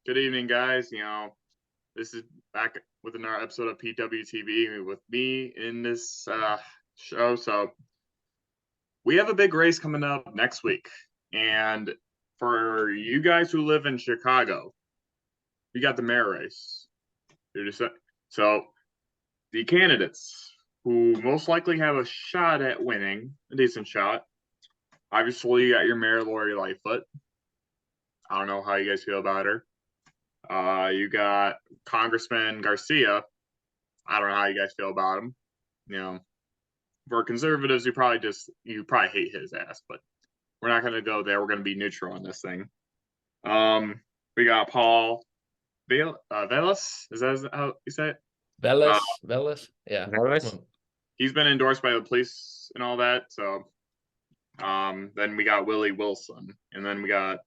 Good evening, guys. This is back with another episode of PWTB with me in this show. So we have a big race coming up next week, and for you guys who live in Chicago, you got the mayor race. So the candidates who most likely have a shot at winning, a decent shot. Obviously, you got your mayor, Lori Lightfoot. I don't know how you guys feel about her. You got Congressman Garcia. I don't know how you guys feel about him. For conservatives, you probably hate his ass, but we're not going to go there. We're going to be neutral on this thing. We got Paul Velas. Is that how you say it? Velas, yeah. Velas. He's been endorsed by the police and all that. So, then we got Willie Wilson, and then we got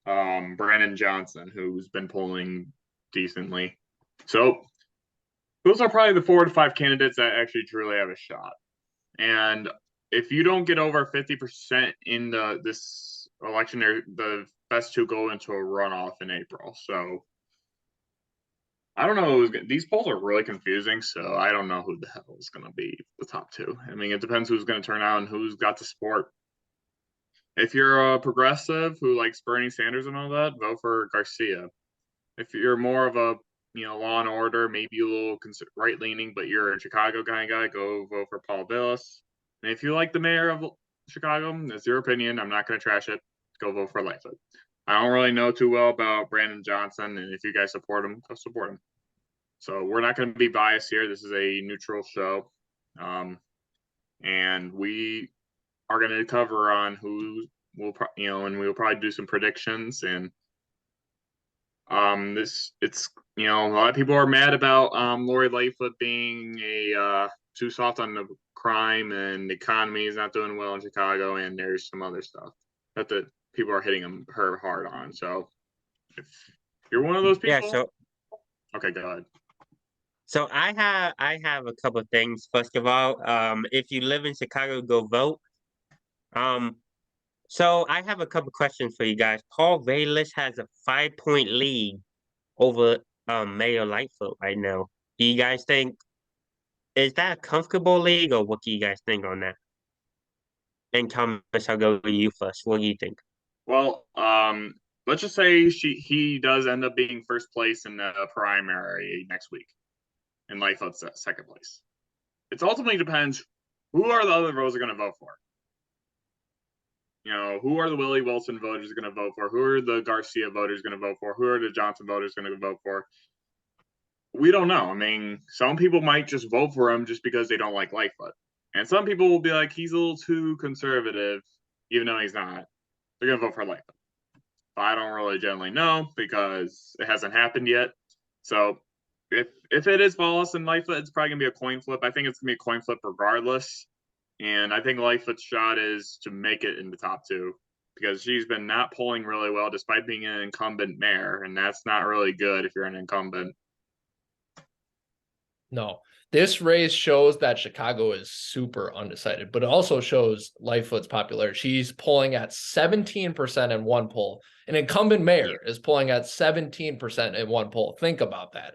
Brandon Johnson, who's been polling decently. So those are probably the 4 to 5 candidates that actually truly have a shot. And if you don't get over 50% in this election, the best 2 go into a runoff in April. So I don't know. These polls are really confusing. So I don't know who the hell is going to be the top 2. I mean, it depends who's going to turn out and who's got the support. If you're a progressive who likes Bernie Sanders and all that, vote for Garcia. If you're more of a law and order, maybe a little right leaning, but you're a Chicago kind of guy, go vote for Paul Villas. And if you like the mayor of Chicago, that's your opinion. I'm not going to trash it. Go vote for Lightfoot. I don't really know too well about Brandon Johnson, and if you guys support him, go support him. So we're not going to be biased here. This is a neutral show, and we are going to cover on who will, and we'll probably do some predictions. And it's a lot of people are mad about Lori Lightfoot being too soft on the crime, and the economy is not doing well in Chicago, and there's some other stuff that the people are hitting her hard on. So if you're one of those people, okay, go ahead. So I have a couple of things. First of all, if you live in Chicago, go vote. So I have a couple questions for you guys. Paul Vallis has a 5-point lead over Mayor Lightfoot right now. Do you guys think is that a comfortable lead, or what do you guys think on that? And Thomas, I'll go with you first. What do you think? Well, let's just say he does end up being first place in the primary next week, and Lightfoot's second place. It ultimately depends who are the other voters going to vote for. Who are the Willie Wilson voters going to vote for? Who are the Garcia voters going to vote for? Who are the Johnson voters going to vote for? We don't know. I mean, some people might just vote for him just because they don't like Lightfoot. And some people will be like, he's a little too conservative, even though he's not. They're going to vote for Lightfoot. But I don't really generally know because it hasn't happened yet. So if it is Wallace and Lightfoot, it's probably going to be a coin flip. I think it's going to be a coin flip regardless. And I think Lightfoot's shot is to make it in the top 2 because she's been not polling really well despite being an incumbent mayor, and that's not really good if you're an incumbent. No, this race shows that Chicago is super undecided, but it also shows Lightfoot's popularity. She's polling at 17% in one poll. An incumbent mayor is polling at 17% in one poll. Think about that.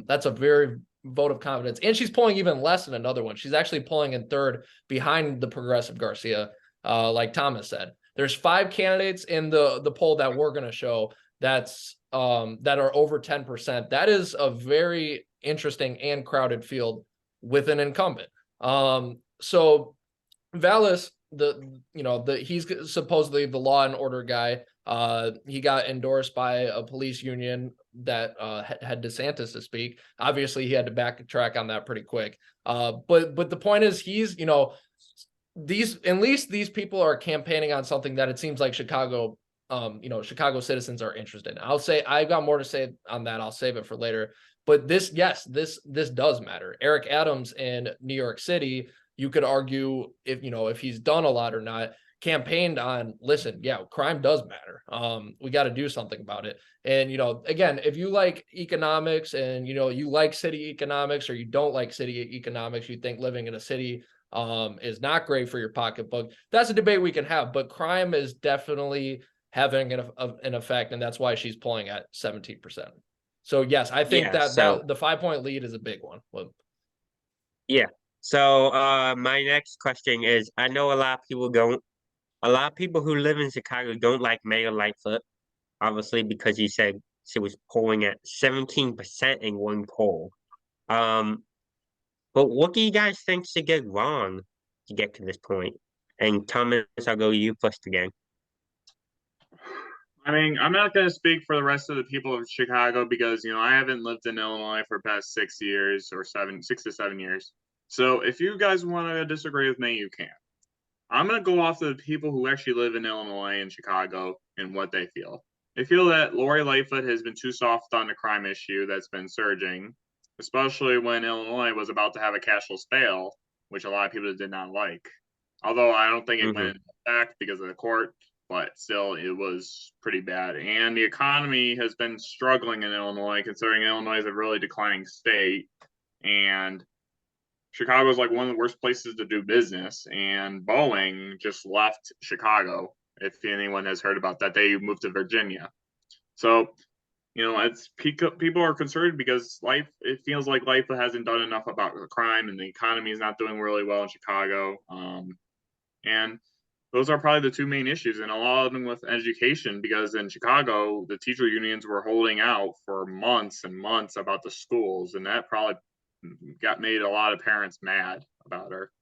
That's a very vote of confidence, and she's polling even less in another one. She's actually polling in third behind the progressive Garcia, like Thomas said. There's 5 candidates in the poll that we're going to show that are over 10%. That is a very interesting and crowded field with an incumbent. So Vallis, he's supposedly the law and order guy. He got endorsed by a police union that had DeSantis to speak. Obviously, he had to backtrack on that pretty quick. But the point is, he's at least these people are campaigning on something that it seems like Chicago citizens are interested in. I'll say I've got more to say on that. I'll save it for later. But this does matter. Eric Adams in New York City, you could argue if he's done a lot or not, campaigned on, listen, yeah, crime does matter. We got to do something about it. And, again, if you like economics and, you like city economics, or you don't like city economics, you think living in a city is not great for your pocketbook, that's a debate we can have. But crime is definitely having an effect, and that's why she's polling at 17%. So yes, I think Yeah, that the 5-point lead is a big one. Well, yeah. So my next question is, I know a lot of people who live in Chicago don't like Mayor Lightfoot, obviously because he said she was polling at 17% in one poll. Um, but what do you guys think she did wrong to get to this point? And Thomas, I'll go to you first again. I mean, I'm not going to speak for the rest of the people of Chicago because, I haven't lived in Illinois for the past 6 years or 6 to 7 years. So if you guys want to disagree with me, you can. I'm going to go off the people who actually live in Illinois and Chicago and what they feel. They feel that Lori Lightfoot has been too soft on the crime issue that's been surging, especially when Illinois was about to have a cashless bail, which a lot of people did not like. Although I don't think it went into effect because of the court, but still it was pretty bad. And the economy has been struggling in Illinois, considering Illinois is a really declining state. And Chicago is like one of the worst places to do business. And Boeing just left Chicago. If anyone has heard about that, they moved to Virginia. So, it's people are concerned because it feels like life hasn't done enough about the crime, and the economy is not doing really well in Chicago. And those are probably the two main issues, and a lot of them with education, because in Chicago, the teacher unions were holding out for months and months about the schools, and that probably made a lot of parents mad about her.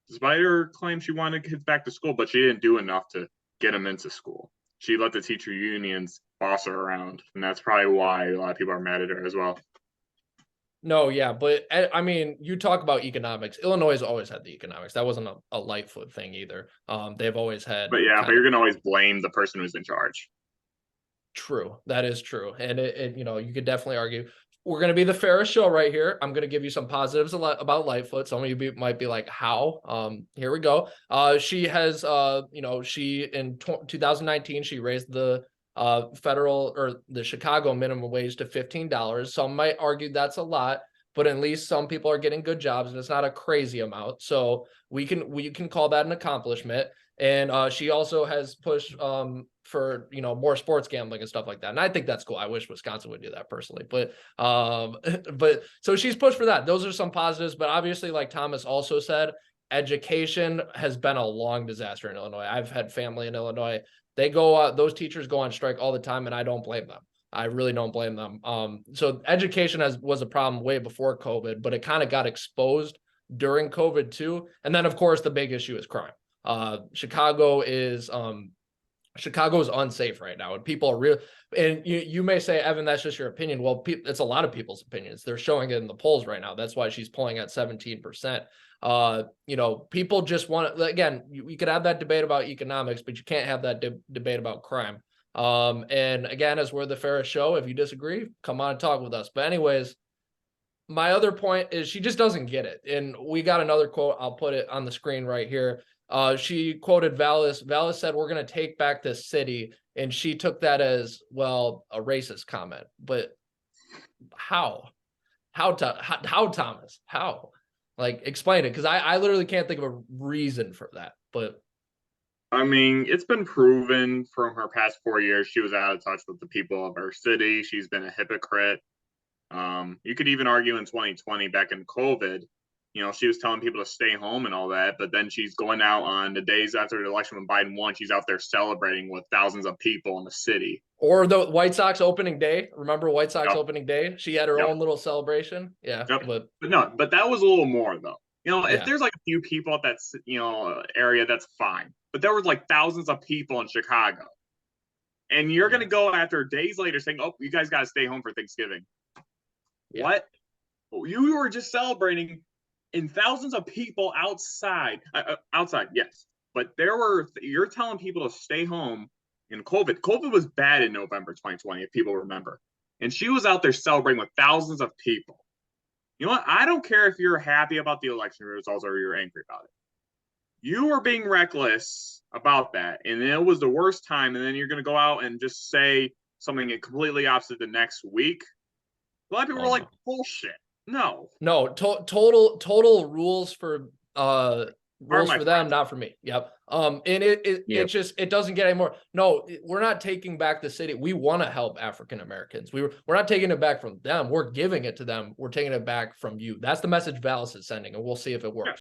Despite her claim she wanted kids back to school, but she didn't do enough to get them into school. She let the teacher unions boss her around, and that's probably why a lot of people are mad at her as well. no, yeah, but I mean, you talk about economics. Illinois has always had the economics. That wasn't a Lightfoot thing either. They've always had. But yeah, but you're gonna always blame the person who's in charge. True, that is true, and you could definitely argue. We're going to be the fairest show right here. I'm going to give you some positives about Lightfoot. Some of you might be like, how? Here we go. She has, she in 2019, she raised the federal or the Chicago minimum wage to $15. Some might argue that's a lot, but at least some people are getting good jobs and it's not a crazy amount. So we can call that an accomplishment. And she also has pushed for more sports gambling and stuff like that, and I think that's cool. I wish Wisconsin would do that personally, but so she's pushed for that. Those are some positives, but obviously, like Thomas also said, education has been a long disaster in Illinois. I've had family in Illinois. They go those teachers go on strike all the time, and I don't blame them. I really don't blame them. So education was a problem way before COVID, but it kind of got exposed during COVID too. And then of course the big issue is crime. Chicago is unsafe right now, and people are real. And you may say, Evan, that's just your opinion. Well, it's a lot of people's opinions. They're showing it in the polls right now. That's why she's polling at 17%. People just want to, again, you could have that debate about economics, but you can't have that debate about crime. And again, as we're the fairest show, if you disagree, come on and talk with us. But anyways, my other point is she just doesn't get it. And we got another quote. I'll put it on the screen right here. She quoted Vallis. Vallis said, "We're going to take back this city." And she took that as, well, a racist comment. But how? How, Thomas? How? Like, explain it. Because I literally can't think of a reason for that. But I mean, it's been proven from her past 4 years she was out of touch with the people of her city. She's been a hypocrite. You could even argue in 2020, back in COVID, she was telling people to stay home and all that, but then she's going out on the days after the election when Biden won. She's out there celebrating with thousands of people in the city. Or the White Sox opening day. Remember White Sox opening day? She had her own little celebration. Yeah. Yep. But that was a little more though. If there's like a few people at that, area, that's fine. But there was like thousands of people in Chicago. And you're going to go after days later saying, "Oh, you guys got to stay home for Thanksgiving." Yeah. What? You were just celebrating in thousands of people outside. Outside, yes. But you're telling people to stay home in COVID. COVID was bad in November 2020, if people remember. And she was out there celebrating with thousands of people. You know what? I don't care if you're happy about the election results or you're angry about it. You were being reckless about that, and it was the worst time. And then you're going to go out and just say something completely opposite the next week. A lot of people were like, bullshit. No, total rules for rules my for them, friends. not for me. Yep. And it just, it doesn't get any more. No, we're not taking back the city. We want to help African Americans. We're not taking it back from them. We're giving it to them. We're taking it back from you. That's the message Vallis is sending, and we'll see if it works.